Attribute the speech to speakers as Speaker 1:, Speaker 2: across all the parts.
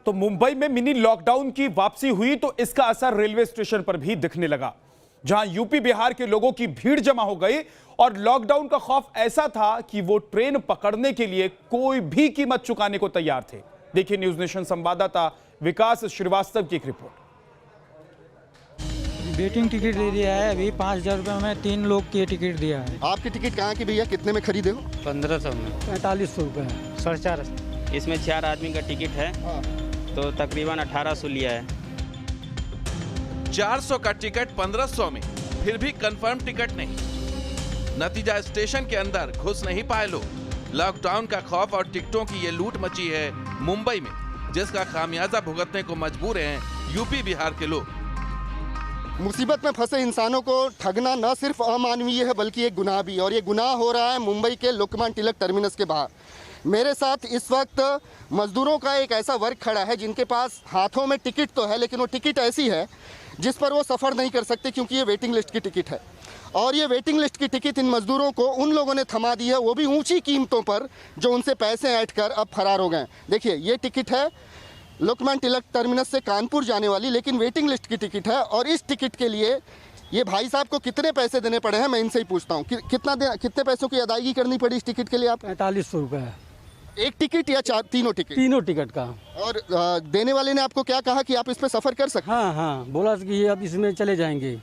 Speaker 1: तो मुंबई में mini lockdown की वापसी हुई तो इसका असर रेलवे स्टेशन पर भी दिखने लगा, जहां यूपी बिहार के लोगों की भीड़ जमा हो गई और लॉकडाउन का खौफ ऐसा था कि वो ट्रेन पकड़ने के लिए कोई भी कीमत चुकाने को तैयार थे। देखिए न्यूज नेशन संवाददाता विकास श्रीवास्तव की एक रिपोर्ट।
Speaker 2: वेटिंग टिकट दे दिया है, अभी 5,000 रुपये में 3 लोग की टिकट दिया है।
Speaker 3: आपकी टिकट कहाँ की भैया, कितने में खरीदे हो?
Speaker 4: 1500 में।
Speaker 2: 4500 रुपये, 450।
Speaker 4: इसमें 4 आदमी का टिकट है तो तकरीबन 1800 लिया है।
Speaker 5: 400 का टिकट 1500 में, फिर भी कंफर्म टिकट नहीं। नतीजा स्टेशन के अंदर घुस नहीं पाए लोग। लॉकडाउन का खौफ और टिकटों की ये लूट मची है मुंबई में, जिसका खामियाजा भुगतने को मजबूर हैं यूपी बिहार के लोग।
Speaker 3: मुसीबत में फंसे इंसानों को ठगना न सिर्फ अमानवीय है बल्कि एक गुनाह भी, और ये गुनाह हो रहा है मुंबई के लोकमान्य तिलक टर्मिनस के बाहर। मेरे साथ इस वक्त मजदूरों का एक ऐसा वर्ग खड़ा है जिनके पास हाथों में टिकट तो है, लेकिन वो टिकट ऐसी है जिस पर वो सफ़र नहीं कर सकते क्योंकि ये वेटिंग लिस्ट की टिकट है। और ये वेटिंग लिस्ट की टिकट इन मजदूरों को उन लोगों ने थमा दी है, वो भी ऊंची कीमतों पर, जो उनसे पैसे ऐंठ कर अब फरार हो गए। देखिए ये टिकट है लोकमान्य तिलक टर्मिनस से कानपुर जाने वाली, लेकिन वेटिंग लिस्ट की टिकट है। और इस टिकट के लिए ये भाई साहब को कितने पैसे देने पड़े हैं, मैं इनसे ही पूछता हूँ। कितने पैसों की अदायगी करनी पड़ी इस टिकट के लिए? आप
Speaker 2: 4500 रुपये है।
Speaker 3: एक टिकट या तीनों टिकट?
Speaker 2: तीनों टिकट का।
Speaker 3: और देने वाले ने आपको क्या कहा कि आप इस पे सफ़र कर सकते हैं?
Speaker 2: हाँ, बोला कि अब इसमें चले जाएंगे।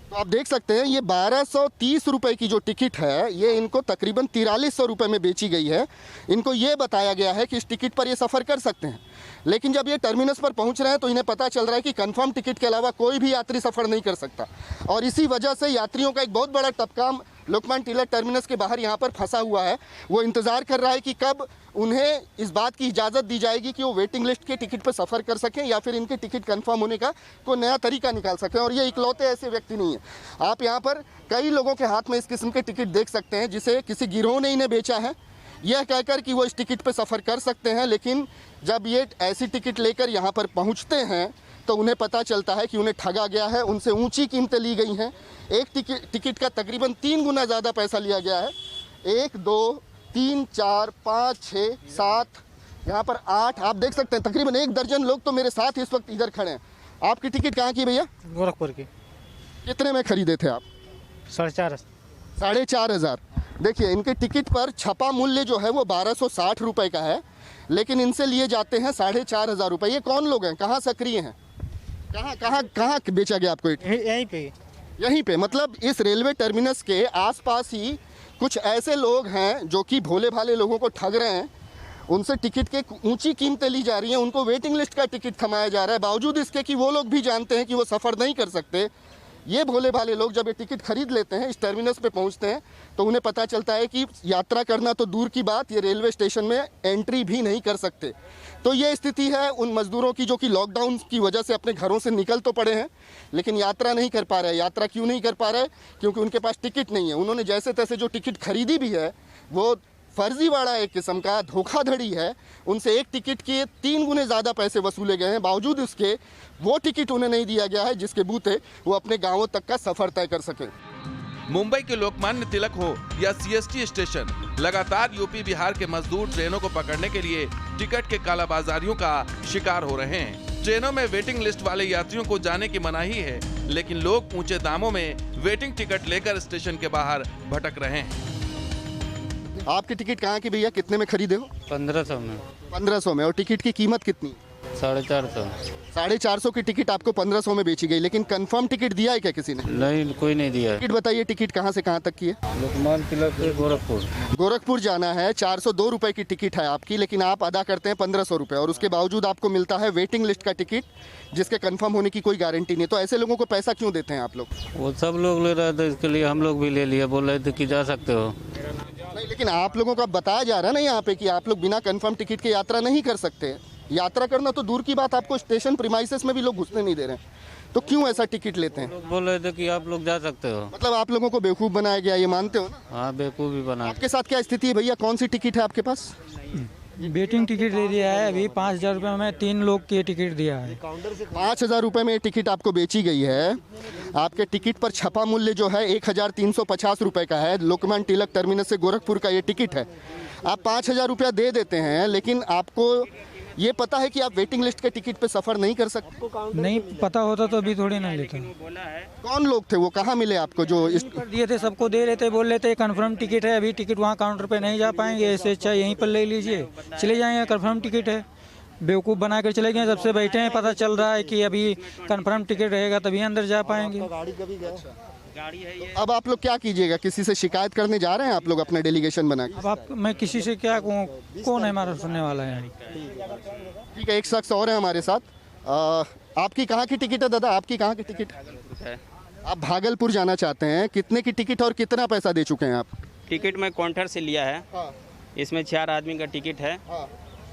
Speaker 3: तो आप देख सकते हैं ये 1230 रुपए की जो टिकट है ये इनको तकरीबन 4300 रुपए में बेची गई है। इनको ये बताया गया है कि इस टिकट पर ये सफ़र कर सकते हैं, लेकिन जब ये टर्मिनस पर पहुंच रहे हैं तो इन्हें पता चल रहा है कि कंफर्म टिकट के अलावा कोई भी यात्री सफ़र नहीं कर सकता। और इसी वजह से यात्रियों का एक बहुत बड़ा तबका लोकमान्य तिलक टर्मिनस के बाहर यहाँ पर फंसा हुआ है। वो इंतज़ार कर रहा है कि कब उन्हें इस बात की इजाज़त दी जाएगी कि वो वेटिंग लिस्ट के टिकट पर सफ़र कर सकें या फिर इनके टिकट कंफर्म होने का कोई नया तरीका निकाल सकें। और ये इकलौते ऐसे व्यक्ति नहीं हैं। आप यहाँ पर कई लोगों के हाथ में इस किस्म के टिकट देख सकते हैं जिसे किसी गिरोह ने इन्हें बेचा है, यह कहकर कि वो इस टिकट पर सफ़र कर सकते हैं। लेकिन जब ये ऐसी टिकट लेकर यहाँ पर पहुँचते हैं तो उन्हें पता चलता है कि उन्हें ठगा गया है, उनसे ऊंची कीमतें ली गई हैं। एक टिकट का तकरीबन 3 गुना ज़्यादा पैसा लिया गया है। 1 2 3 4 5 6 7 यहाँ पर 8, आप देख सकते हैं तकरीबन 1 दर्जन लोग तो मेरे साथ इस वक्त इधर खड़े हैं। आपकी टिकट कहाँ की भैया?
Speaker 2: गोरखपुर की।
Speaker 3: कितने में खरीदे थे आप?
Speaker 2: 4,500।
Speaker 3: देखिए इनके टिकट पर छपा मूल्य जो है वो 1260 रुपये का है, लेकिन इनसे लिए जाते हैं 4,500 रुपये। ये कौन लोग हैं, कहाँ सक्रिय हैं, कहाँ बेचा गया आपको? यहीं पे मतलब इस रेलवे टर्मिनस के आसपास ही कुछ ऐसे लोग हैं जो कि भोले भाले लोगों को ठग रहे हैं। उनसे टिकट के ऊंची कीमतें ली जा रही हैं, उनको वेटिंग लिस्ट का टिकट थमाया जा रहा है, बावजूद इसके कि वो लोग भी जानते हैं कि वो सफ़र नहीं कर सकते। ये भोले भाले लोग जब ये टिकट खरीद लेते हैं, इस टर्मिनस पे पहुंचते हैं, तो उन्हें पता चलता है कि यात्रा करना तो दूर की बात, ये रेलवे स्टेशन में एंट्री भी नहीं कर सकते। तो ये स्थिति है उन मज़दूरों की जो कि लॉकडाउन की वजह से अपने घरों से निकल तो पड़े हैं लेकिन यात्रा नहीं कर पा रहे। यात्रा क्यों नहीं कर पा रहे? क्योंकि उनके पास टिकट नहीं है। उन्होंने जैसे तैसे जो टिकट खरीदी भी है वो फर्जीवाड़ा एक किस्म का धोखाधड़ी है। उनसे एक टिकट के 3 गुने ज़्यादा पैसे वसूले गए हैं, बावजूद उसके वो टिकट उन्हें नहीं दिया गया है जिसके बूते वो अपने गांवों तक का सफ़र तय कर सकें।
Speaker 5: मुंबई के लोकमान्य तिलक हो या सीएसटी स्टेशन, लगातार यूपी बिहार के मजदूर ट्रेनों को पकड़ने के लिए टिकट के कालाबाजारियों का शिकार हो रहे हैं। ट्रेनों में वेटिंग लिस्ट वाले यात्रियों को जाने की मनाही है, लेकिन लोग ऊंचे दामों में वेटिंग टिकट लेकर स्टेशन के बाहर भटक रहे हैं।
Speaker 3: आपकी टिकट कहाँ की भैया, कितने में खरीदे हो?
Speaker 4: 1500 में।
Speaker 3: 1500 में। और टिकट की कीमत कितनी?
Speaker 4: 450।
Speaker 3: 450 की टिकट आपको 1500 में बेची गई, लेकिन कंफर्म टिकट दिया है क्या किसी ने?
Speaker 4: नहीं, कोई नहीं दिया है।
Speaker 3: टिकट बताइए, टिकट कहाँ से कहाँ तक की है?
Speaker 4: लोकमान्य तिलक से
Speaker 3: गोरखपुर जाना है। 402 रुपये की टिकट है आपकी, लेकिन आप अदा करते हैं 1500 रुपये, और उसके बावजूद आपको मिलता है वेटिंग लिस्ट का टिकट जिसके कंफर्म होने की कोई गारंटी नहीं। तो ऐसे लोगों को पैसा क्यों देते हैं आप लोग?
Speaker 4: वो सब लोग ले रहे थे, इसके लिए हम लोग भी ले लिए, बोल रहे थे कि जा सकते हो।
Speaker 3: नहीं, लेकिन आप लोगों का बताया जा रहा है ना यहाँ पे कि आप लोग बिना कंफर्म टिकट के यात्रा नहीं कर सकते। यात्रा करना तो दूर की बात, आपको स्टेशन प्रीमाइसेस में भी लोग घुसने नहीं दे रहे हैं, तो क्यों ऐसा टिकट लेते हैं?
Speaker 4: बोल रहे थे कि आप लोग जा सकते हो।
Speaker 3: मतलब आप लोगों को बेवकूफ़ बनाया गया, ये मानते हो ना?
Speaker 4: हाँ, बेवकूफ़ भी बना।
Speaker 3: आपके साथ क्या स्थिति है भैया, कौन सी टिकट है आपके पास?
Speaker 2: वेटिंग टिकट दे दिया है, अभी 5,000 रुपये में 3 लोग की टिकट दिया है।
Speaker 3: 5,000 रुपये में टिकट आपको बेची गई है। आपके टिकट पर छपा मूल्य जो है 1,350 रुपये का है। लोकमान्य तिलक टर्मिनस से गोरखपुर का ये टिकट है। आप 5,000 रुपया दे देते हैं, लेकिन आपको ये पता है कि आप वेटिंग लिस्ट के टिकट पे सफ़र नहीं कर सकते?
Speaker 2: नहीं पता होता तो अभी थोड़ी ना लेते।
Speaker 3: कौन लोग थे वो, कहाँ मिले आपको जो इस
Speaker 2: कर दिए थे, सबको दे रहे थे, बोल रहे थे कंफर्म टिकट है, अभी टिकट वहाँ काउंटर पे नहीं जा पाएंगे, ऐसे अच्छा यहीं पर ले लीजिए, चले जाएंगे, कंफर्म टिकट है। बेवकूफ़ बना कर चले गए, जब से बैठे हैं पता चल रहा है कि अभी कंफर्म टिकट रहेगा तभी अंदर जा पाएंगे।
Speaker 4: गाड़ी है ये।
Speaker 3: अब आप लोग क्या कीजिएगा, किसी से शिकायत करने जा रहे हैं आप लोग अपना डेलीगेशन बना के?
Speaker 2: अब आप मैं किसी से क्या कहूँ, कौन है हमारा सुनने वाला है?
Speaker 3: ठीक है, एक शख्स और है हमारे साथ। आपकी कहाँ की टिकट है दादा, आपकी कहाँ की टिकट
Speaker 4: है।
Speaker 3: आप भागलपुर जाना चाहते हैं, कितने की टिकट और कितना पैसा दे चुके हैं आप?
Speaker 4: टिकट मैं काउंटर से लिया है, इसमें 4 आदमी का टिकट है,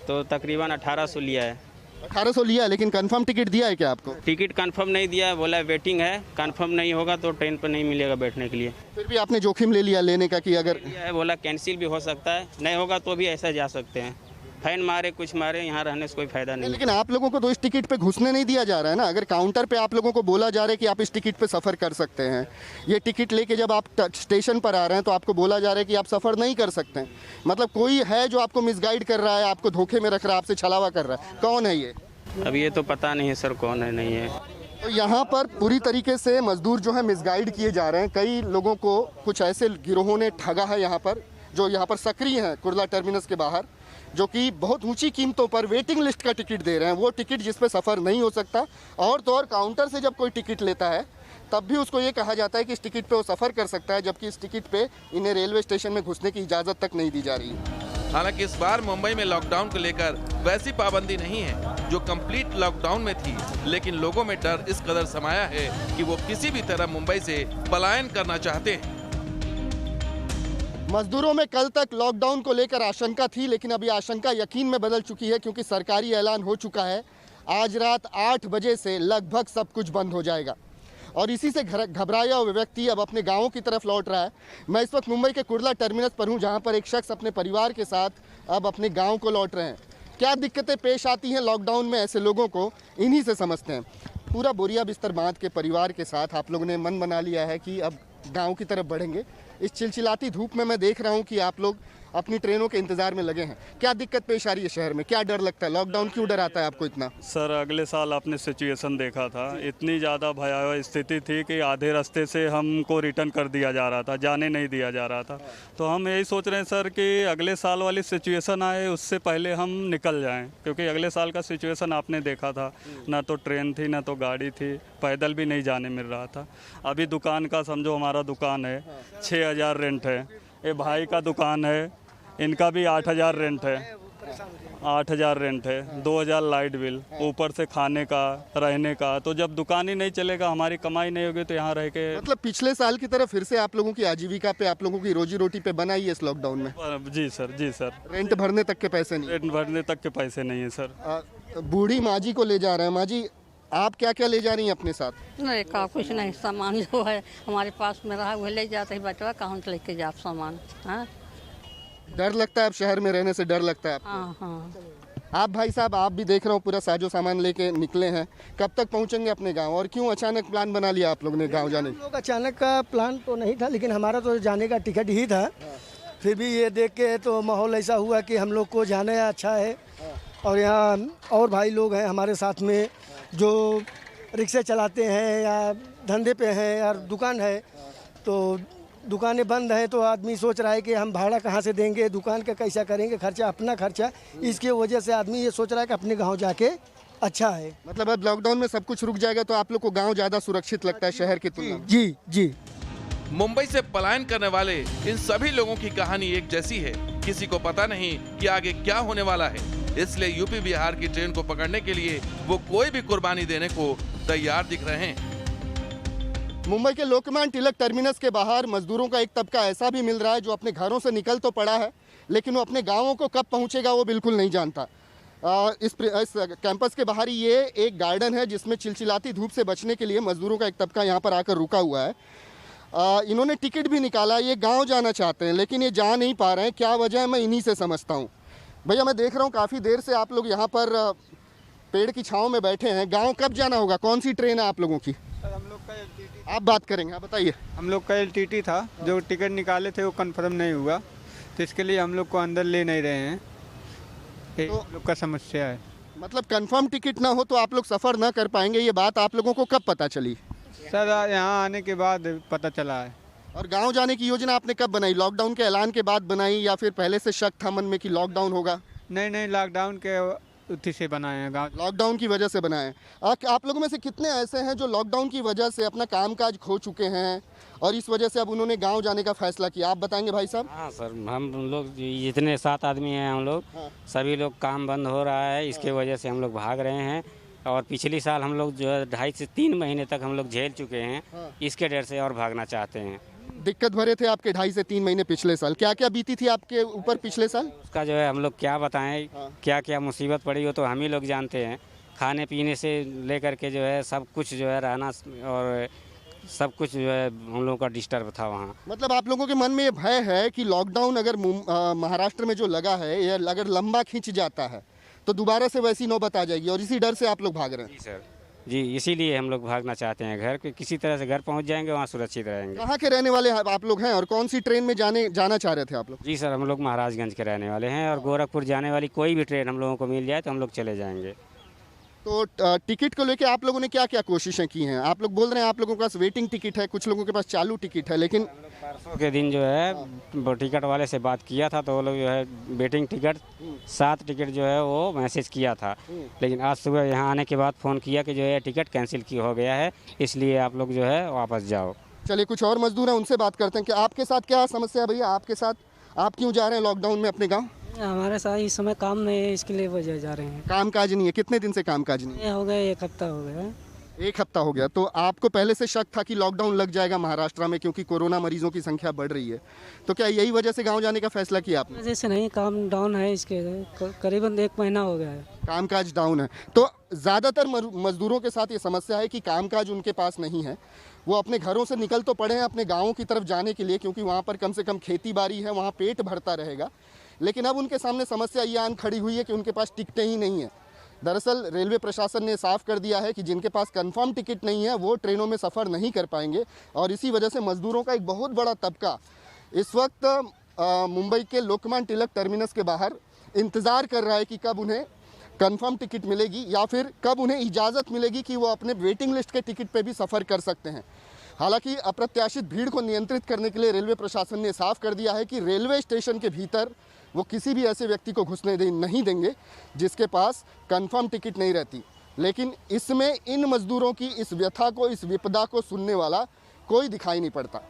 Speaker 4: तो तकरीबन 1800 लिया है।
Speaker 3: 1800 लिया, लेकिन कंफर्म टिकट दिया है क्या आपको?
Speaker 4: टिकट कंफर्म नहीं दिया है, बोला वेटिंग है, कंफर्म नहीं होगा तो ट्रेन पर नहीं मिलेगा बैठने के लिए।
Speaker 3: फिर भी आपने जोखिम ले लिया लेने का कि अगर
Speaker 4: लिया है, बोला कैंसिल भी हो सकता है, नहीं होगा तो भी ऐसा जा सकते हैं, फाइन मारे कुछ मारे, यहाँ रहने से कोई फायदा नहीं।
Speaker 3: लेकिन आप लोगों को तो इस टिकट पे घुसने नहीं दिया जा रहा है ना। अगर काउंटर पे आप लोगों को बोला जा रहा है कि आप इस टिकट पे सफ़र कर सकते हैं, ये टिकट लेके जब आप स्टेशन पर आ रहे हैं तो आपको बोला जा रहा है कि आप सफ़र नहीं कर सकते हैं। मतलब कोई है जो आपको मिसगाइड कर रहा है, आपको धोखे में रख रहा है, आपसे छलावा कर रहा है, कौन है ये?
Speaker 4: अब ये तो पता नहीं है सर कौन है, नहीं है।
Speaker 3: तो यहाँ पर पूरी तरीके से मजदूर जो है मिसगाइड किए जा रहे हैं। कई लोगों को कुछ ऐसे गिरोहों ने ठगा है यहाँ पर, जो यहाँ पर सक्रिय हैं कुर्ला टर्मिनस के बाहर, जो कि बहुत ऊंची कीमतों पर वेटिंग लिस्ट का टिकट दे रहे हैं। वो टिकट जिस पे सफ़र नहीं हो सकता, और तो और काउंटर से जब कोई टिकट लेता है तब भी उसको ये कहा जाता है कि इस टिकट पे वो सफ़र कर सकता है, जबकि इस टिकट पे इन्हें रेलवे स्टेशन में घुसने की इजाज़त तक नहीं दी जा रही है।
Speaker 5: हालांकि इस बार मुंबई में लॉकडाउन को लेकर वैसी पाबंदी नहीं है जो कंप्लीट लॉकडाउन में थी, लेकिन लोगों में डर इस कदर समाया है कि वो किसी भी तरह मुंबई से पलायन करना चाहते हैं।
Speaker 3: मजदूरों में कल तक लॉकडाउन को लेकर आशंका थी, लेकिन अभी आशंका यकीन में बदल चुकी है, क्योंकि सरकारी ऐलान हो चुका है आज रात 8 बजे से लगभग सब कुछ बंद हो जाएगा। और इसी से घबराया हुआ व्यक्ति अब अपने गाँव की तरफ लौट रहा है। मैं इस वक्त मुंबई के कुर्ला टर्मिनस पर हूँ, जहाँ पर एक शख्स अपने परिवार के साथ अब अपने गाँव को लौट रहे हैं। क्या दिक्कतें पेश आती हैं लॉकडाउन में ऐसे लोगों को, इन्हीं से समझते हैं। पूरा बोरिया बिस्तर बांध के परिवार के साथ आप लोगों ने मन बना लिया है कि अब गांव की तरफ बढ़ेंगे। इस चिलचिलाती धूप में मैं देख रहा हूं कि आप लोग अपनी ट्रेनों के इंतजार में लगे हैं। क्या दिक्कत पेश आ रही है शहर में, क्या डर लगता है? लॉकडाउन क्यों डर आता है आपको इतना?
Speaker 6: सर अगले साल आपने सिचुएशन देखा था, इतनी ज़्यादा भयावह स्थिति थी कि आधे रास्ते से हमको रिटर्न कर दिया जा रहा था, जाने नहीं दिया जा रहा था। तो हम यही सोच रहे हैं सर कि अगले साल वाली सिचुएशन आए उससे पहले हम निकल जाएं, क्योंकि अगले साल का सिचुएशन आपने देखा था, ना तो ट्रेन थी ना तो गाड़ी थी, पैदल भी नहीं जाने मिल रहा था। अभी दुकान का समझो, हमारा दुकान है 6000 रेंट है, ये भाई का दुकान है, इनका भी 8000 रेंट है, 8000 रेंट है, 2000 लाइट बिल, ऊपर से खाने का रहने का। तो जब दुकान ही नहीं चलेगा, हमारी कमाई नहीं होगी, तो यहाँ रह के
Speaker 3: मतलब पिछले साल की तरह फिर से आप लोगों की आजीविका पे, आप लोगों की रोजी रोटी पे बना ही है इस लॉकडाउन में?
Speaker 6: जी सर, जी सर।
Speaker 3: रेंट भरने तक के पैसे नहीं?
Speaker 6: रेंट भरने तक के पैसे नहीं है सर।
Speaker 3: बूढ़ी माँ जी को ले जा रहे हैं। माँ जी, आप क्या क्या ले जा रही हैं अपने साथ?
Speaker 7: नहीं का कुछ नहीं, सामान जो है हमारे पास में रहा वो ले जाते ही बचवा, कहाँ से लेके जाओ सामान? हाँ,
Speaker 3: डर लगता है? अब शहर में रहने से डर लगता है?
Speaker 7: हाँ हाँ।
Speaker 3: आप भाई साहब, आप भी देख रहा हूँ पूरा साजो सामान लेके निकले हैं, कब तक पहुँचेंगे अपने गांव, और क्यों अचानक प्लान बना लिया आप लोगों ने गांव जाने?
Speaker 8: हम लोग अचानक का प्लान तो नहीं था, लेकिन हमारा तो जाने का टिकट ही था। फिर भी ये देख के तो माहौल ऐसा हुआ कि हम लोग को जाना अच्छा है। और यहाँ और भाई लोग हैं हमारे साथ में जो रिक्शे चलाते हैं या धंधे पे हैं या दुकान है, तो दुकानें बंद हैं, तो आदमी सोच रहा है कि हम भाड़ा कहाँ से देंगे, दुकान का कैसा करेंगे, खर्चा अपना खर्चा। इसके वजह से आदमी ये सोच रहा है कि अपने गांव जाके अच्छा है।
Speaker 3: मतलब अब लॉकडाउन में सब कुछ रुक जाएगा तो आप लोग को गांव ज़्यादा सुरक्षित लगता है शहर की तुलना में?
Speaker 8: जी जी।
Speaker 5: मुंबई से पलायन करने वाले इन सभी लोगों की कहानी एक जैसी है, किसी को पता नहीं कि आगे क्या होने वाला है। इसलिए यूपी बिहार की ट्रेन को पकड़ने के लिए वो कोई भी कुर्बानी देने को तैयार दिख रहे हैं।
Speaker 3: मुंबई के लोकमान्य तिलक टर्मिनस के बाहर मजदूरों का एक तबका ऐसा भी मिल रहा है जो अपने घरों से निकल तो पड़ा है, लेकिन वो अपने गांवों को कब पहुंचेगा वो बिल्कुल नहीं जानता। इस कैंपस के बाहर ये एक गार्डन है जिसमें चिलचिलाती धूप से बचने के लिए मजदूरों का एक तबका यहाँ पर आकर रुका हुआ है। इन्होंने टिकट भी निकाला, ये गाँव जाना चाहते हैं लेकिन ये जा नहीं पा रहे हैं। क्या वजह है मैं इन्हीं से समझता हूँ। भैया, मैं देख रहा हूँ काफ़ी देर से आप लोग यहाँ पर पेड़ की छाँव में बैठे हैं। गाँव कब जाना होगा? कौन सी ट्रेन है आप लोगों की?
Speaker 9: हम लोग का LTT,
Speaker 3: आप बात करेंगे, आप बताइए।
Speaker 9: हम लोग का LTT था, जो टिकट निकाले थे वो कंफर्म नहीं हुआ, तो इसके लिए हम लोग को अंदर ले नहीं रहे हैं। ये हम लोग का समस्या है।
Speaker 3: मतलब कंफर्म टिकट ना हो तो आप लोग सफ़र ना कर पाएंगे, ये बात आप लोगों को कब पता चली?
Speaker 9: सर यहाँ आने के बाद पता चला है।
Speaker 3: और गांव जाने की योजना आपने कब बनाई? लॉकडाउन के ऐलान के बाद बनाई या फिर पहले से शक था मन में कि लॉकडाउन होगा?
Speaker 9: नहीं, लॉकडाउन के उसी से बनाए हैं गाँव।
Speaker 3: लॉकडाउन की वजह से बनाए हैं। आप लोगों में से कितने ऐसे हैं जो लॉकडाउन की वजह से अपना कामकाज खो चुके हैं और इस वजह से अब उन्होंने गांव जाने का फैसला किया? आप बताएंगे भाई साहब।
Speaker 10: हाँ सर, हम लोग जितने 7 आदमी हैं हम लोग, सभी लोग काम बंद हो रहा है, इसके वजह से हम लोग भाग रहे हैं। और पिछली साल हम लोग जो है 2.5 से 3 महीने तक हम लोग झेल चुके हैं, इसके डर से और भागना चाहते हैं।
Speaker 3: दिक्कत भरे थे आपके 2.5 से 3 महीने पिछले साल, क्या क्या बीती थी आपके ऊपर पिछले साल?
Speaker 10: उसका जो है हम लोग क्या बताएं, क्या क्या मुसीबत पड़ी हो तो हम ही लोग जानते हैं। खाने पीने से लेकर के जो है सब कुछ जो है रहना और सब कुछ जो है हम लोगों का डिस्टर्ब था वहाँ।
Speaker 3: मतलब आप लोगों के मन में ये भय है कि लॉकडाउन अगर महाराष्ट्र में जो लगा है ये अगर लंबा खींच जाता है तो दोबारा से वैसी नौबत आ जाएगी और इसी डर से आप लोग भाग रहे हैं?
Speaker 10: जी सर, जी इसीलिए हम लोग भागना चाहते हैं घर, किसी तरह से घर पहुंच जाएंगे, वहाँ सुरक्षित रहेंगे।
Speaker 3: कहाँ के रहने वाले आप लोग हैं और कौन सी ट्रेन में जाना चाह रहे थे आप लोग?
Speaker 10: जी सर, हम लोग महाराजगंज के रहने वाले हैं और गोरखपुर जाने वाली कोई भी ट्रेन हम लोगों को मिल जाए तो हम लोग चले जाएंगे।
Speaker 3: तो टिकट को लेके आप लोगों ने क्या क्या कोशिशें की हैं? आप लोग बोल रहे हैं आप लोगों के पास वेटिंग टिकट है, कुछ लोगों के पास चालू टिकट है, लेकिन
Speaker 10: परसों के दिन जो है टिकट वाले से बात किया था तो वो लोग जो है वेटिंग टिकट 7 टिकट जो है वो मैसेज किया था, लेकिन आज सुबह यहाँ आने के बाद फ़ोन किया कि जो है टिकट कैंसिल की हो गया है, इसलिए आप लोग जो है वापस जाओ।
Speaker 3: चलिए कुछ और मजदूर हैं उनसे बात करते हैं कि आपके साथ क्या समस्या है भैया? आपके साथ आप क्यों जा रहे हैं लॉकडाउन में अपने गाँव?
Speaker 2: हमारे साथ इस समय काम नहीं है, इसके लिए वजह जा रहे हैं।
Speaker 3: काम काज नहीं है? कितने दिन से काम काज नहीं है?
Speaker 2: ये हो गए 1 हफ्ता हो गया।
Speaker 3: 1 हफ्ता हो गया। तो आपको पहले से शक था कि लॉकडाउन लग जाएगा महाराष्ट्र में क्योंकि कोरोना मरीजों की संख्या बढ़ रही है, तो क्या यही वजह से गांव जाने का फैसला किया आपने?
Speaker 2: वजह से नहीं, काम डाउन है, इसके करीबन 1 महीना हो गया है,
Speaker 3: कामकाज डाउन है। तो ज़्यादातर मजदूरों के साथ ये समस्या है कि कामकाज उनके पास नहीं है, वो अपने घरों से निकल तो पड़े हैं अपने गाँवों की तरफ जाने के लिए क्योंकि वहाँ पर कम से कम खेती बाड़ी है, वहाँ पेट भरता रहेगा, लेकिन अब उनके सामने समस्या ये आन खड़ी हुई है कि उनके पास टिकटें ही नहीं है। दरअसल रेलवे प्रशासन ने साफ कर दिया है कि जिनके पास कंफर्म टिकट नहीं है वो ट्रेनों में सफ़र नहीं कर पाएंगे और इसी वजह से मजदूरों का एक बहुत बड़ा तबका इस वक्त मुंबई के लोकमान्य तिलक टर्मिनस के बाहर इंतज़ार कर रहा है कि कब उन्हें कंफर्म टिकट मिलेगी या फिर कब उन्हें इजाज़त मिलेगी कि वो अपने वेटिंग लिस्ट के टिकट पे भी सफ़र कर सकते हैं। हालांकि अप्रत्याशित भीड़ को नियंत्रित करने के लिए रेलवे प्रशासन ने साफ कर दिया है कि रेलवे स्टेशन के भीतर वो किसी भी ऐसे व्यक्ति को घुसने नहीं देंगे जिसके पास कंफर्म टिकट नहीं रहती। लेकिन इसमें इन मजदूरों की इस व्यथा को, इस विपदा को सुनने वाला कोई दिखाई नहीं पड़ता।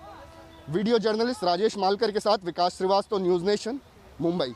Speaker 3: वीडियो जर्नलिस्ट राजेश मालकर के साथ विकास श्रीवास्तव, न्यूज़ नेशन, मुंबई।